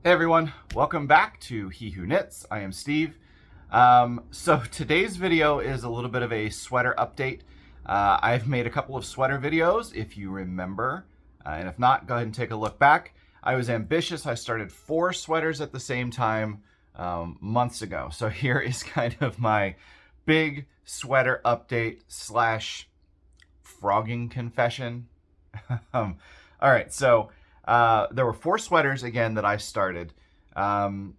Hey everyone, welcome back to He Who Knits. I am Steve. So today's video is a little bit of a sweater update. I've made a couple of sweater videos, if you remember, and if not, go ahead and take a look back. I was ambitious. I started 4 sweaters at the same time months ago. So here is kind of my big sweater update slash frogging confession. All right, so there were 4 sweaters again that I started. And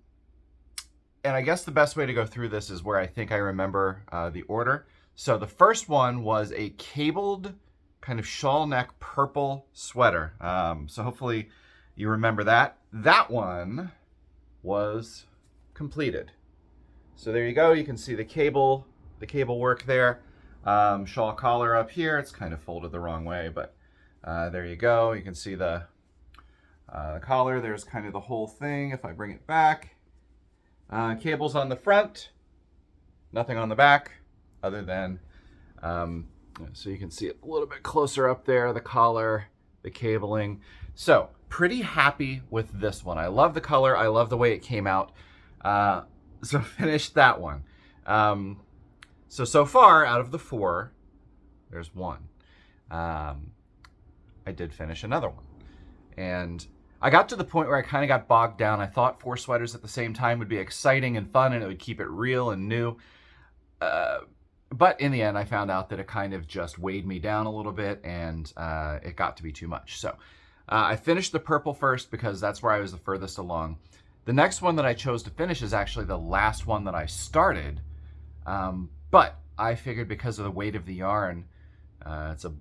I guess the best way to go through this is where I think I remember the order. So the first one was a cabled kind of shawl neck purple sweater. So hopefully you remember that. That one was completed. So there you go. You can see the cable work there. Shawl collar up here. It's kind of folded the wrong way, but there you go. You can see the collar. There's kind of the whole thing. If I bring it back, cables on the front, nothing on the back other than, so you can see it a little bit closer up there, the collar, the cabling. So pretty happy with this one. I love the color. I love the way it came out. So finished that one. So far out of the 4, there's 1. I did finish another one. And I got to the point where I kind of got bogged down. I thought 4 sweaters at the same time would be exciting and fun, and it would keep it real and new. But in the end, I found out that it kind of just weighed me down a little bit, and it got to be too much. So I finished the purple first because that's where I was the furthest along. The next one that I chose to finish is actually the last one that I started. But I figured because of the weight of the yarn, it's a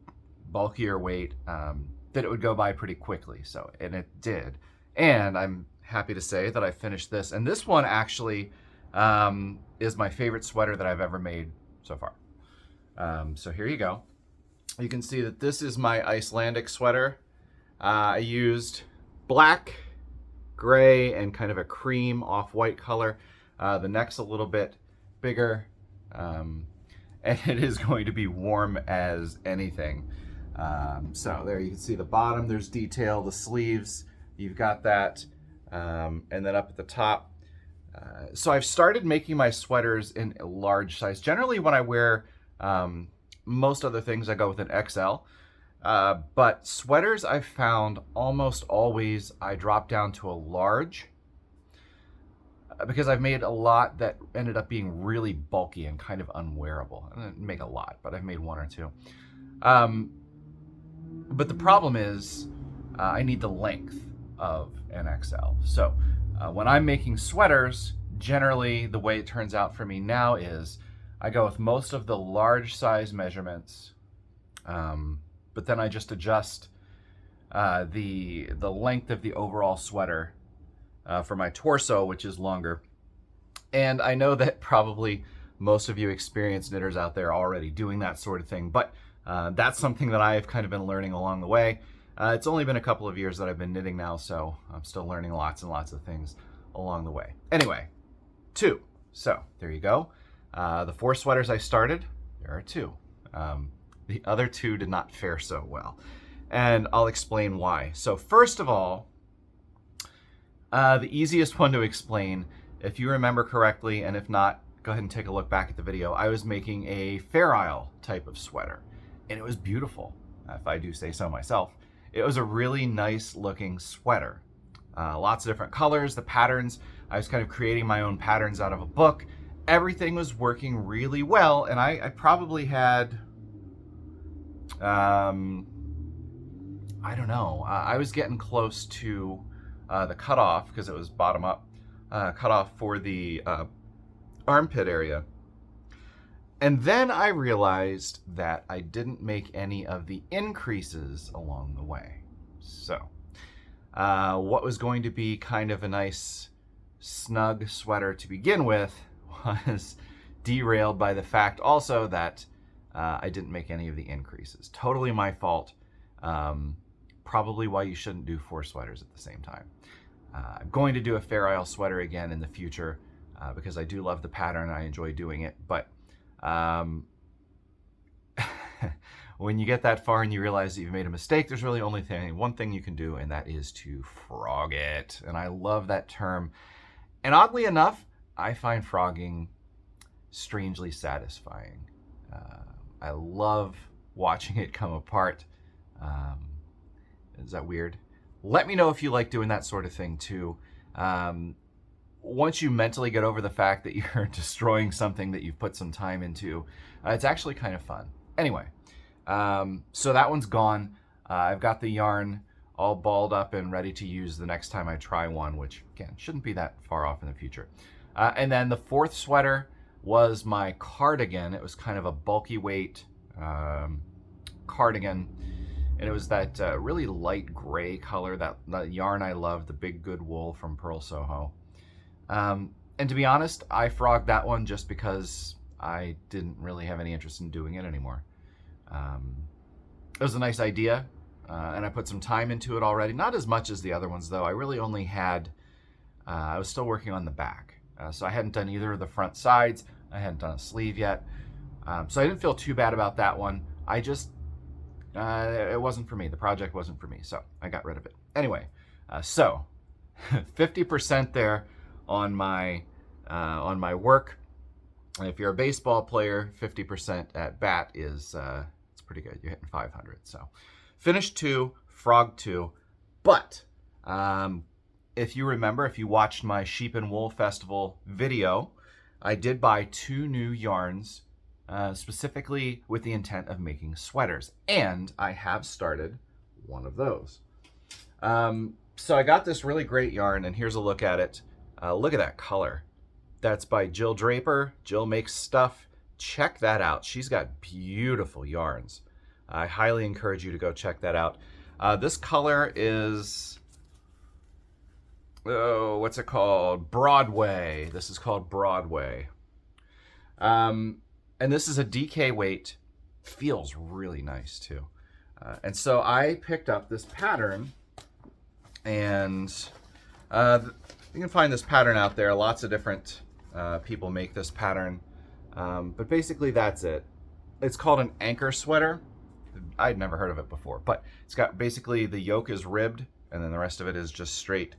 bulkier weight, that it would go by pretty quickly. So, and it did. And I'm happy to say that I finished this. And this one actually is my favorite sweater that I've ever made so far. So here you go. You can see that this is my Icelandic sweater. I used black, gray, and kind of a cream off-white color. The neck's a little bit bigger. And it is going to be warm as anything. So there you can see the bottom, there's detail, the sleeves, you've got that, and then up at the top. So I've started making my sweaters in a large size. Generally when I wear most other things, I go with an XL. But sweaters I've found almost always I drop down to a large, because I've made a lot that ended up being really bulky and kind of unwearable. I didn't make a lot, but I've made 1 or 2. But the problem is I need the length of an XL. So when I'm making sweaters, generally the way it turns out for me now is I go with most of the large size measurements, but then I just adjust the length of the overall sweater for my torso, which is longer. And I know that probably most of you experienced knitters out there already doing that sort of thing, but that's something that I've kind of been learning along the way. It's only been a couple of years that I've been knitting now, so I'm still learning lots and lots of things along the way. Anyway, 2. So there you go. The 4 sweaters I started, there are 2. The other 2 did not fare so well, and I'll explain why. So first of all, the easiest one to explain, if you remember correctly, and if not, go ahead and take a look back at the video. I was making a Fair Isle type of sweater, and it was beautiful, if I do say so myself. It was a really nice looking sweater. Lots of different colors, the patterns. I was kind of creating my own patterns out of a book. Everything was working really well, and I probably had, I don't know, I was getting close to the cutoff, because it was bottom up, cutoff for the armpit area. And then I realized that I didn't make any of the increases along the way. So what was going to be kind of a nice snug sweater to begin with was derailed by the fact also that I didn't make any of the increases. Totally my fault. Probably why you shouldn't do 4 sweaters at the same time. I'm going to do a Fair Isle sweater again in the future because I do love the pattern and I enjoy doing it. But when you get that far and you realize that you've made a mistake, there's really only one thing you can do, and that is to frog it. And I love that term. And oddly enough, I find frogging strangely satisfying. I love watching it come apart. Is that weird? Let me know if you like doing that sort of thing too. Once you mentally get over the fact that you're destroying something that you've put some time into, it's actually kind of fun. Anyway, so that one's gone. I've got the yarn all balled up and ready to use the next time I try one, which again, shouldn't be that far off in the future. And then the fourth sweater was my cardigan. It was kind of a bulky weight cardigan. And it was that really light gray color, that yarn I love, the Big Good Wool from Pearl Soho. And to be honest, I frogged that one just because I didn't really have any interest in doing it anymore. It was a nice idea, and I put some time into it already. Not as much as the other ones, though. I really only had, I was still working on the back. So I hadn't done either of the front sides. I hadn't done a sleeve yet. So I didn't feel too bad about that one. I just, it wasn't for me. The project wasn't for me, so I got rid of it. Anyway, so 50% there on my work. And if you're a baseball player, 50% at bat is it's pretty good. You're hitting 500. So finished 2, frog 2. But if you remember, if you watched my Sheep and Wool Festival video, I did buy 2 new yarns specifically with the intent of making sweaters. And I have started one of those. So I got this really great yarn, and here's a look at it. Look at that color. That's by Jill Draper. Jill makes stuff. Check that out. She's got beautiful yarns. I highly encourage you to go check that out. This color is, oh, what's it called? Broadway. This is called Broadway. And this is a DK weight. Feels really nice too. And so I picked up this pattern, and you can find this pattern out there. Lots of different people make this pattern. But basically that's it. It's called an anchor sweater. I'd never heard of it before, but it's got basically the yoke is ribbed, and then the rest of it is just straight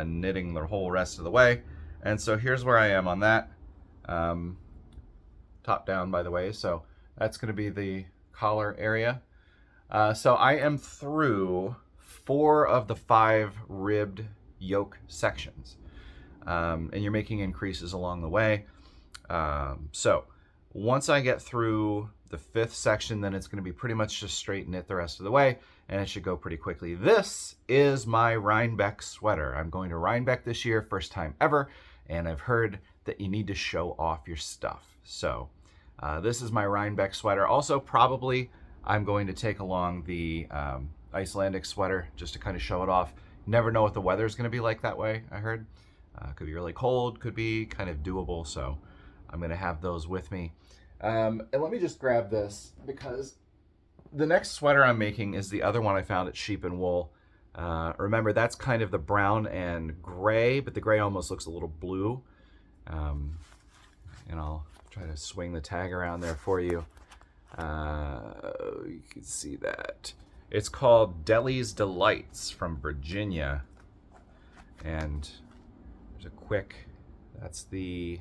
knitting the whole rest of the way. And so here's where I am on that. Top down, by the way. So that's going to be the collar area. So I am through 4 of the 5 ribbed yoke sections. And you're making increases along the way. So once I get through the 5th section, then it's going to be pretty much just straight knit the rest of the way, and it should go pretty quickly. This is my Rhinebeck sweater. I'm going to Rhinebeck this year, first time ever, and I've heard that you need to show off your stuff. So this is my Rhinebeck sweater. Also, probably I'm going to take along the Icelandic sweater just to kind of show it off. Never know what the weather's going to be like that way, I heard. Could be really cold, could be kind of doable, so I'm going to have those with me. And let me just grab this, because the next sweater I'm making is the other one I found at Sheep and Wool. Remember, that's kind of the brown and gray, but the gray almost looks a little blue. And I'll try to swing the tag around there for you. You can see that. It's called Deli's Delights from Virginia. And there's a quick, that's the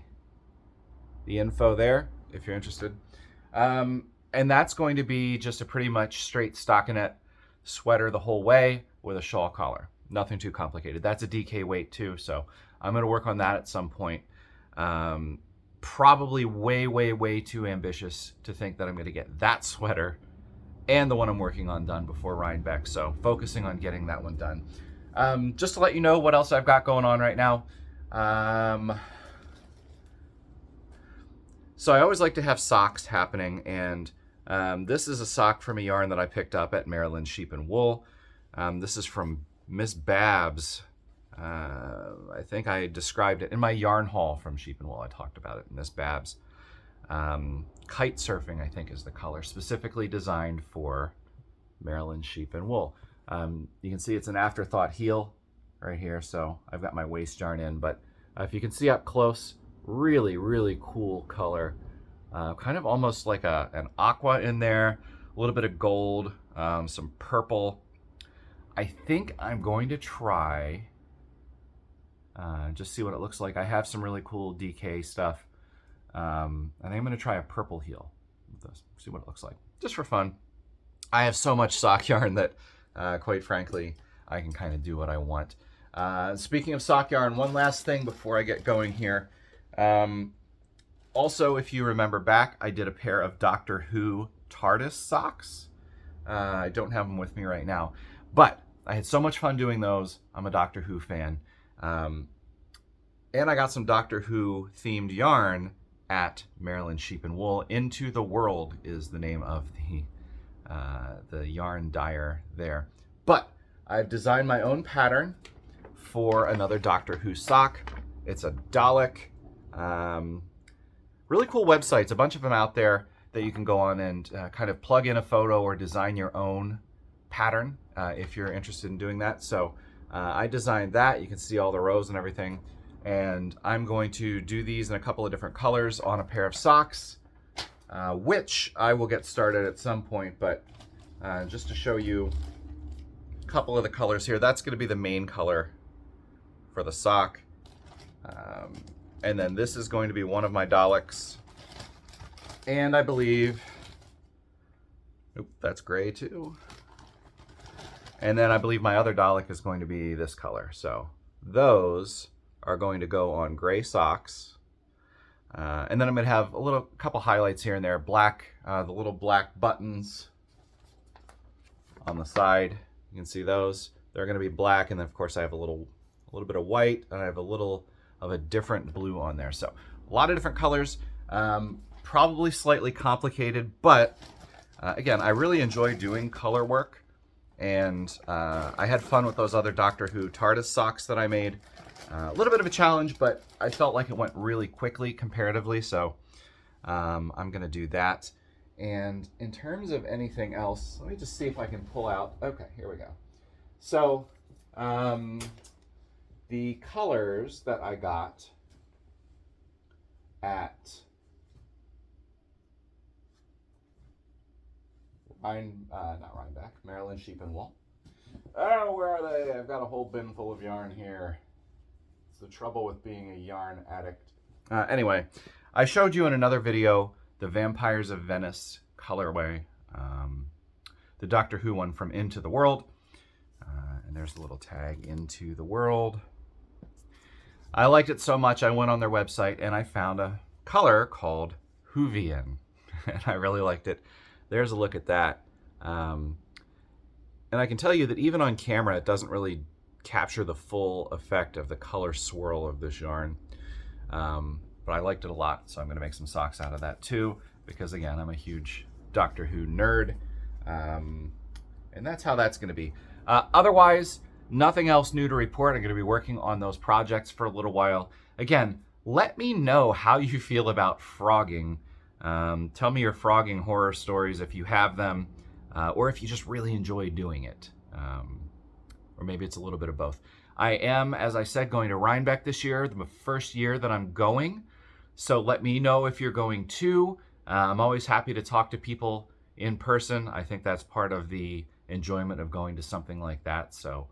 info there, if you're interested. And that's going to be just a pretty much straight stockinette sweater the whole way with a shawl collar. Nothing too complicated. That's a DK weight too, so I'm going to work on that at some point. Probably way too ambitious to think that I'm going to get that sweater and the one I'm working on done before Rhinebeck, so focusing on getting that one done. Just to let you know what else I've got going on right now. So I always like to have socks happening, and this is a sock from a yarn that I picked up at Maryland Sheep and Wool. This is from Miss Babs. I think I described it in my yarn haul from Sheep and Wool. I talked about it, Miss Babs. Kite surfing, I think, is the color, specifically designed for Maryland Sheep and Wool. You can see it's an afterthought heel right here, so I've got my waist yarn in, but if you can see up close, really cool color. Kind of almost like an aqua in there, a little bit of gold, some purple. I think I'm going to try, just see what it looks like. I have some really cool DK stuff. I think I'm going to try a purple heel with this, see what it looks like, just for fun. I have so much sock yarn that, quite frankly, I can kind of do what I want. Speaking of sock yarn, one last thing before I get going here. Also, if you remember back, I did a pair of Doctor Who TARDIS socks. I don't have them with me right now, but I had so much fun doing those. I'm a Doctor Who fan. And I got some Doctor Who themed yarn at Maryland Sheep and Wool. Into the World is the name of the yarn dyer there. But I've designed my own pattern for another Doctor Who sock. It's a Dalek. Really cool websites, a bunch of them out there that you can go on and kind of plug in a photo or design your own pattern if you're interested in doing that. So I designed that. You can see all the rows and everything. And I'm going to do these in a couple of different colors on a pair of socks, which I will get started at some point. But just to show you a couple of the colors here, that's going to be the main color for the sock. And then this is going to be one of my Daleks. And I believe, nope, that's gray too. And then I believe my other Dalek is going to be this color. So those are going to go on gray socks. And then I'm going to have a couple highlights here and there. Black, the little black buttons on the side. You can see those. They're going to be black. And then of course I have a little bit of white, and I have a little of a different blue on there. So a lot of different colors, probably slightly complicated, but again, I really enjoy doing color work, and I had fun with those other Doctor Who TARDIS socks that I made. A little bit of a challenge, but I felt like it went really quickly comparatively, so I'm gonna do that. And in terms of anything else, let me just see if I can pull out, okay, here we go. So, the colors that I got at Maryland Sheep and Wool. Oh, where are they? I've got a whole bin full of yarn here. It's the trouble with being a yarn addict. Anyway, I showed you in another video the Vampires of Venice colorway, the Doctor Who one from Into the World. And there's a little tag, Into the World. I liked it so much, I went on their website and I found a color called Whovian, and I really liked it. There's a look at that. And I can tell you that even on camera, it doesn't really capture the full effect of the color swirl of this yarn. But I liked it a lot, so I'm gonna make some socks out of that too, because again, I'm a huge Doctor Who nerd. And that's how that's gonna be. Otherwise, nothing else new to report. I'm going to be working on those projects for a little while. Again, let me know how you feel about frogging. Tell me your frogging horror stories if you have them, or if you just really enjoy doing it. Or maybe it's a little bit of both. I am, as I said, going to Rhinebeck this year, the first year that I'm going. So let me know if you're going too. I'm always happy to talk to people in person. I think that's part of the enjoyment of going to something like that. So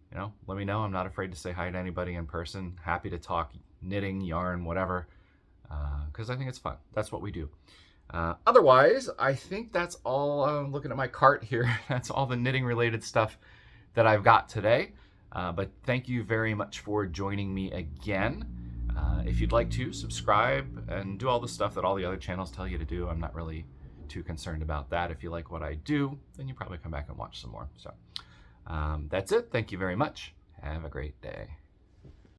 you know, let me know. I'm not afraid to say hi to anybody in person. Happy to talk knitting, yarn, whatever, because I think it's fun. That's what we do. Otherwise, I think that's all. Looking at my cart here, that's all the knitting related stuff that I've got today. But thank you very much for joining me again. If you'd like to subscribe and do all the stuff that all the other channels tell you to do, I'm not really too concerned about that. If you like what I do, then you probably come back and watch some more. So that's it. Thank you very much. Have a great day.